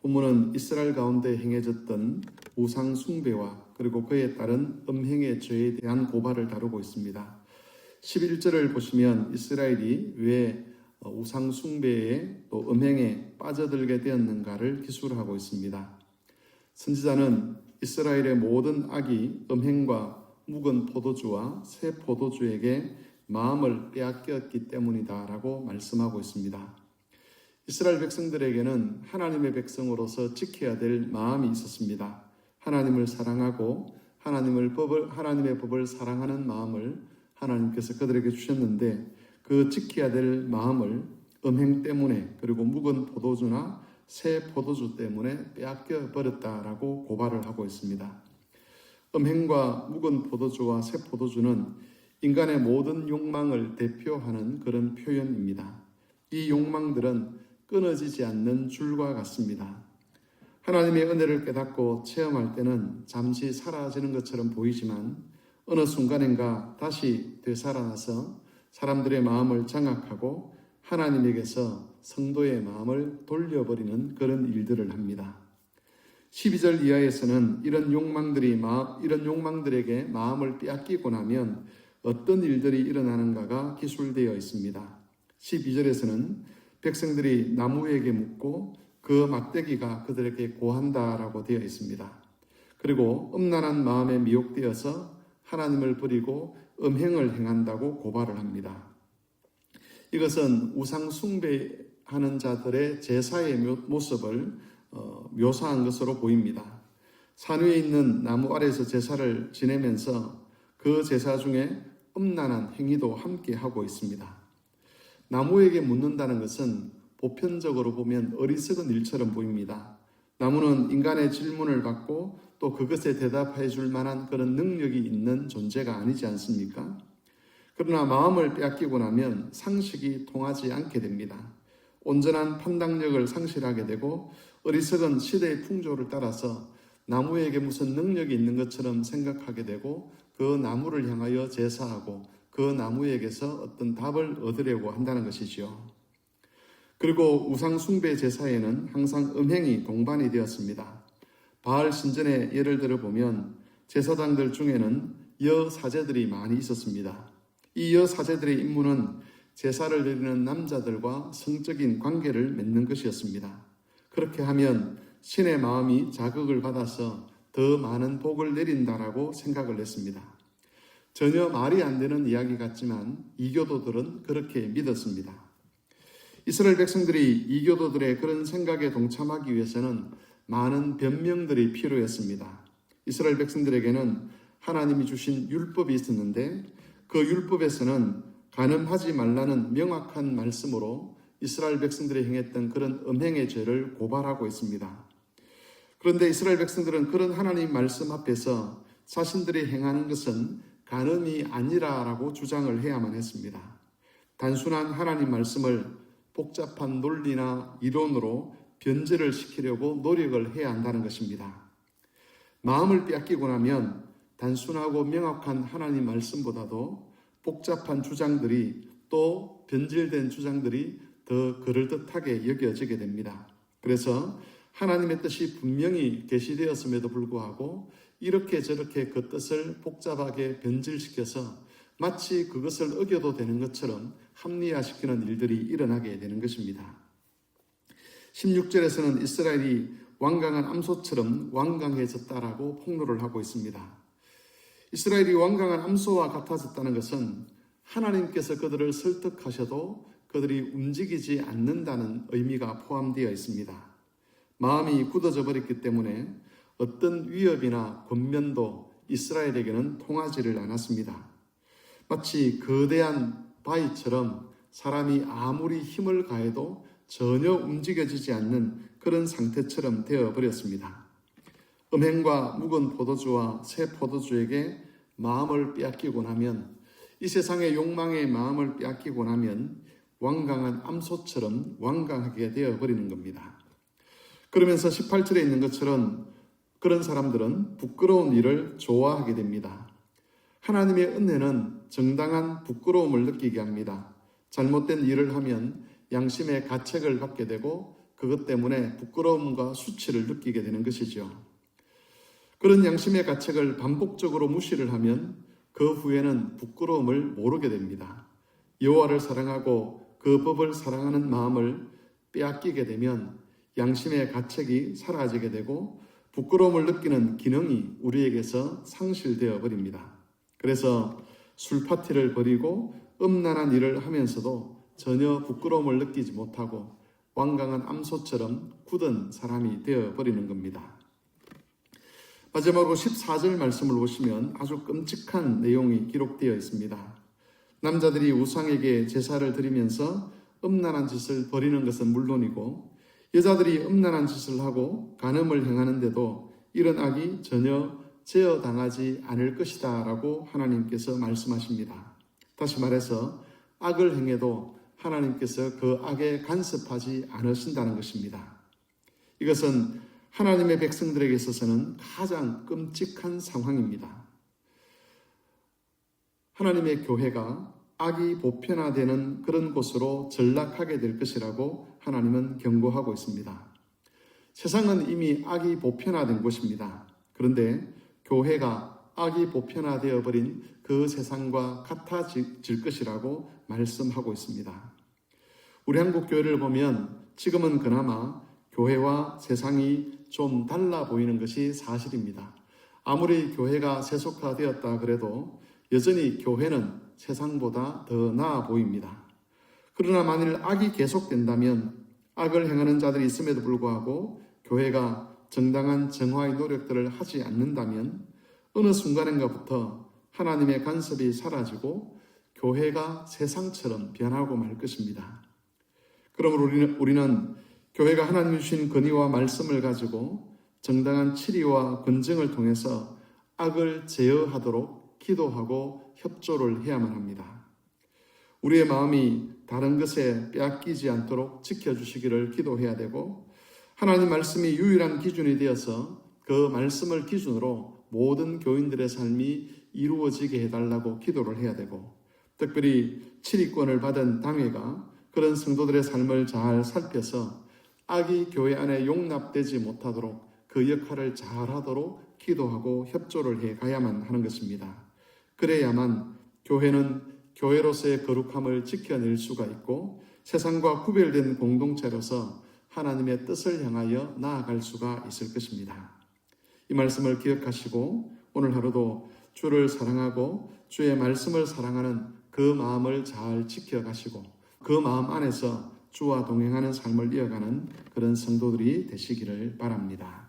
본문은 이스라엘 가운데 행해졌던 우상 숭배와 그리고 그에 따른 음행의 죄에 대한 고발을 다루고 있습니다. 11절을 보시면 이스라엘이 왜 우상 숭배에 또 음행에 빠져들게 되었는가를 기술하고 있습니다. 선지자는 이스라엘의 모든 악이 음행과 묵은 포도주와 새 포도주에게 마음을 빼앗겼기 때문이다 라고 말씀하고 있습니다. 이스라엘 백성들에게는 하나님의 백성으로서 지켜야 될 마음이 있었습니다. 하나님을 사랑하고 하나님의 법을 사랑하는 마음을 하나님께서 그들에게 주셨는데 그 지켜야 될 마음을 음행 때문에 그리고 묵은 포도주나 새 포도주 때문에 빼앗겨 버렸다라고 고발을 하고 있습니다. 음행과 묵은 포도주와 새 포도주는 인간의 모든 욕망을 대표하는 그런 표현입니다. 이 욕망들은 끊어지지 않는 줄과 같습니다. 하나님의 은혜를 깨닫고 체험할 때는 잠시 사라지는 것처럼 보이지만 어느 순간인가 다시 되살아나서 사람들의 마음을 장악하고 하나님에게서 성도의 마음을 돌려버리는 그런 일들을 합니다. 12절 이하에서는 이런 욕망들에게 마음을 빼앗기고 나면 어떤 일들이 일어나는가가 기술되어 있습니다. 12절에서는 백성들이 나무에게 묻고 그 막대기가 그들에게 고한다라고 되어 있습니다. 그리고 음란한 마음에 미혹되어서 하나님을 버리고 음행을 행한다고 고발을 합니다. 이것은 우상 숭배하는 자들의 제사의 모습을 묘사한 것으로 보입니다. 산 위에 있는 나무 아래에서 제사를 지내면서 그 제사 중에 음란한 행위도 함께 하고 있습니다. 나무에게 묻는다는 것은 보편적으로 보면 어리석은 일처럼 보입니다. 나무는 인간의 질문을 받고 또 그것에 대답해 줄 만한 그런 능력이 있는 존재가 아니지 않습니까? 그러나 마음을 빼앗기고 나면 상식이 통하지 않게 됩니다. 온전한 판단력을 상실하게 되고 어리석은 시대의 풍조를 따라서 나무에게 무슨 능력이 있는 것처럼 생각하게 되고 그 나무를 향하여 제사하고 그 나무에게서 어떤 답을 얻으려고 한다는 것이지요. 그리고 우상 숭배 제사에는 항상 음행이 동반이 되었습니다. 바알 신전의 예를 들어 보면 제사장들 중에는 여사제들이 많이 있었습니다. 이 여사제들의 임무는 제사를 드리는 남자들과 성적인 관계를 맺는 것이었습니다. 그렇게 하면 신의 마음이 자극을 받아서 더 많은 복을 내린다라고 생각을 했습니다. 전혀 말이 안 되는 이야기 같지만 이교도들은 그렇게 믿었습니다. 이스라엘 백성들이 이교도들의 그런 생각에 동참하기 위해서는 많은 변명들이 필요했습니다. 이스라엘 백성들에게는 하나님이 주신 율법이 있었는데 그 율법에서는 간음하지 말라는 명확한 말씀으로 이스라엘 백성들이 행했던 그런 음행의 죄를 고발하고 있습니다. 그런데 이스라엘 백성들은 그런 하나님 말씀 앞에서 자신들이 행하는 것은 간음이 아니라라고 주장을 해야만 했습니다. 단순한 하나님 말씀을 복잡한 논리나 이론으로 변질을 시키려고 노력을 해야 한다는 것입니다. 마음을 빼앗기고 나면 단순하고 명확한 하나님 말씀보다도 복잡한 주장들이 또 변질된 주장들이 더 그럴듯하게 여겨지게 됩니다. 그래서 하나님의 뜻이 분명히 계시되었음에도 불구하고 이렇게 저렇게 그 뜻을 복잡하게 변질시켜서 마치 그것을 어겨도 되는 것처럼 합리화시키는 일들이 일어나게 되는 것입니다. 16절에서는 이스라엘이 완강한 암소처럼 완강해졌다라고 폭로를 하고 있습니다. 이스라엘이 완강한 암소와 같아졌다는 것은 하나님께서 그들을 설득하셔도 그들이 움직이지 않는다는 의미가 포함되어 있습니다. 마음이 굳어져 버렸기 때문에 어떤 위협이나 권면도 이스라엘에게는 통하지를 않았습니다. 마치 거대한 바위처럼 사람이 아무리 힘을 가해도 전혀 움직여지지 않는 그런 상태처럼 되어버렸습니다. 음행과 묵은 포도주와 새 포도주에게 마음을 빼앗기고 나면 이 세상의 욕망의 마음을 빼앗기고 나면 완강한 암소처럼 완강하게 되어버리는 겁니다. 그러면서 18절에 있는 것처럼 그런 사람들은 부끄러운 일을 좋아하게 됩니다. 하나님의 은혜는 정당한 부끄러움을 느끼게 합니다. 잘못된 일을 하면 양심의 가책을 받게 되고 그것 때문에 부끄러움과 수치를 느끼게 되는 것이죠. 그런 양심의 가책을 반복적으로 무시를 하면 그 후에는 부끄러움을 모르게 됩니다. 여호와를 사랑하고 그 법을 사랑하는 마음을 빼앗기게 되면 양심의 가책이 사라지게 되고 부끄러움을 느끼는 기능이 우리에게서 상실되어 버립니다. 그래서 술 파티를 벌이고 음란한 일을 하면서도 전혀 부끄러움을 느끼지 못하고 완강한 암소처럼 굳은 사람이 되어 버리는 겁니다. 마지막으로 14절 말씀을 보시면 아주 끔찍한 내용이 기록되어 있습니다. 남자들이 우상에게 제사를 드리면서 음란한 짓을 벌이는 것은 물론이고 여자들이 음란한 짓을 하고 간음을 행하는데도 이런 악이 전혀 제어당하지 않을 것이다 라고 하나님께서 말씀하십니다. 다시 말해서 악을 행해도 하나님께서 그 악에 간섭하지 않으신다는 것입니다. 이것은 하나님의 백성들에게 있어서는 가장 끔찍한 상황입니다. 하나님의 교회가 악이 보편화되는 그런 곳으로 전락하게 될 것이라고 하나님은 경고하고 있습니다. 세상은 이미 악이 보편화된 곳입니다. 그런데 교회가 악이 보편화되어 버린 그 세상과 같아질 것이라고 말씀하고 있습니다. 우리 한국 교회를 보면 지금은 그나마 교회와 세상이 좀 달라 보이는 것이 사실입니다. 아무리 교회가 세속화되었다 그래도 여전히 교회는 세상보다 더 나아 보입니다. 그러나 만일 악이 계속된다면 악을 행하는 자들이 있음에도 불구하고 교회가 정당한 정화의 노력들을 하지 않는다면 어느 순간인가부터 하나님의 간섭이 사라지고 교회가 세상처럼 변하고 말 것입니다. 그러므로 우리는 교회가 하나님이 주신 권위와 말씀을 가지고 정당한 치리와 권증을 통해서 악을 제어하도록 기도하고 협조를 해야만 합니다. 우리의 마음이 다른 것에 빼앗기지 않도록 지켜주시기를 기도해야 되고 하나님 말씀이 유일한 기준이 되어서 그 말씀을 기준으로 모든 교인들의 삶이 이루어지게 해달라고 기도를 해야 되고 특별히 치리권을 받은 당회가 그런 성도들의 삶을 잘 살펴서 악이 교회 안에 용납되지 못하도록 그 역할을 잘하도록 기도하고 협조를 해 가야만 하는 것입니다. 그래야만 교회는 교회로서의 거룩함을 지켜낼 수가 있고 세상과 구별된 공동체로서 하나님의 뜻을 향하여 나아갈 수가 있을 것입니다. 이 말씀을 기억하시고 오늘 하루도 주를 사랑하고 주의 말씀을 사랑하는 그 마음을 잘 지켜가시고 그 마음 안에서 주와 동행하는 삶을 이어가는 그런 성도들이 되시기를 바랍니다.